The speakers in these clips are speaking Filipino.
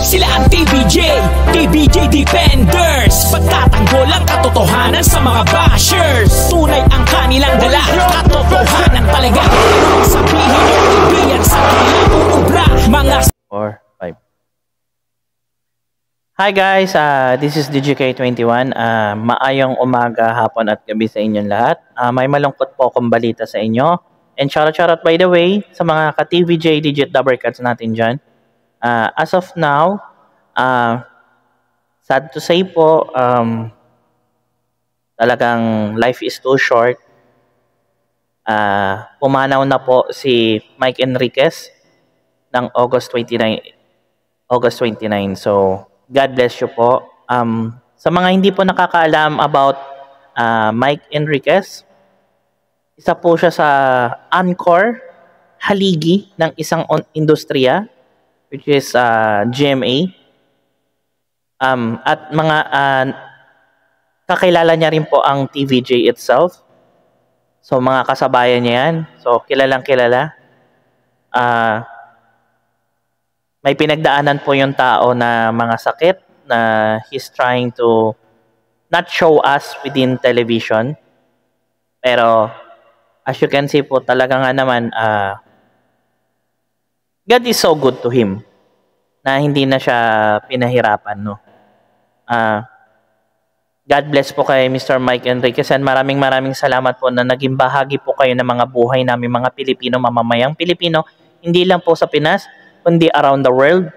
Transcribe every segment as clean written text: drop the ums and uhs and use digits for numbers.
Sila ang TVJ Defenders. Pagtatanggol ang katotohanan sa mga bashers. Tunay ang kanilang dala, katotohanan talaga. Sabihin nyo, ibiyan sa kanilang uubra. Mga 4, 5. Hi guys, this is DJK21. Maayong umaga, hapon at gabi sa inyong lahat. May malungkot po akong balita sa inyo. And shoutout by the way sa mga ka-TVJ Digit Dubbercats natin dyan. As of now, sad to say po, talagang life is too short. Pumanaw na po si Mike Enriquez ng August 29. So, God bless you po. Sa mga hindi po nakakaalam about Mike Enriquez, isa po siya sa Anchor haligi ng isang industriya, which is GMA. At mga kakilala niya rin po ang TVJ itself. So mga kasabayan niya yan. So kilalang kilala. May pinagdaanan po yung tao na mga sakit na he's trying to not show us within television. Pero as you can see po, talaga nga naman, God is so good to him na hindi na siya pinahirapan, no? God bless po kay Mr. Mike Enriquez, and maraming salamat po na naging bahagi po kayo ng mga buhay namin mga Pilipino, mamamayang Pilipino, hindi lang po sa Pinas, kundi around the world.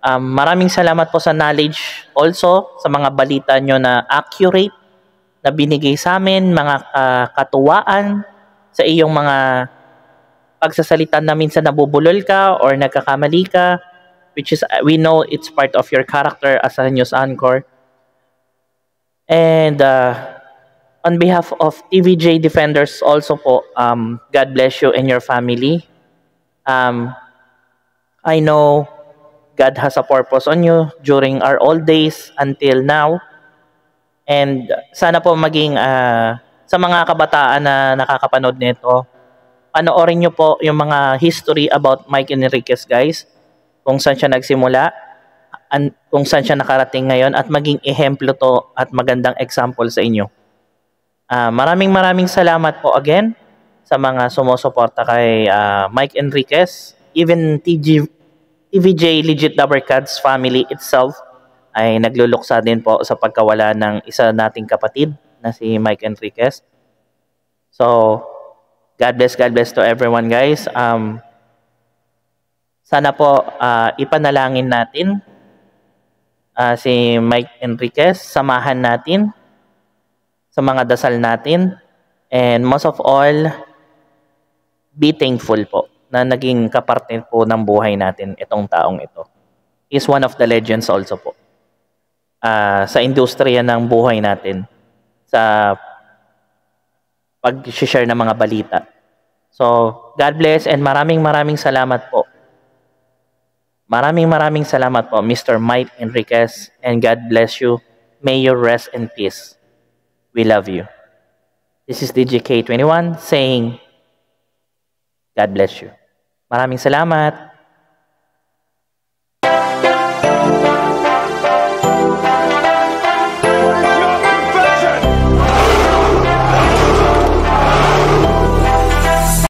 Maraming salamat po sa knowledge, also sa mga balita nyo na accurate, na binigay sa amin, mga katuwaan, sa iyong mga pagsasalita na minsan nabubulol ka or nagkakamali ka, which is, we know it's part of your character as a news anchor. And on behalf of TVJ Defenders also po, God bless you and your family. I know God has a purpose on you during our old days until now. And sana po maging sa mga kabataan na nakakapanood nito, panoorin nyo po yung mga history about Mike Enriquez, guys. Kung saan siya nagsimula, kung saan siya nakarating ngayon, at maging ehemplo to at magandang example sa inyo. Maraming salamat po again sa mga sumusuporta kay Mike Enriquez. Even TVJ Legit Dubbercats family itself ay nagluluksa din po sa pagkawala ng isa nating kapatid na si Mike Enriquez. So, God bless to everyone, guys. Sana po ipanalangin natin si Mike Enriquez, samahan natin sa mga dasal natin, and most of all, be thankful po na naging kaparte po ng buhay natin itong taong ito. He's one of the legends also po sa industriya ng buhay natin, sa pag-share ng mga balita. So, God bless, and maraming salamat po. Maraming salamat po, Mr. Mike Enriquez, and God bless you. May you rest in peace. We love you. This is DJK21 saying, God bless you. Maraming salamat.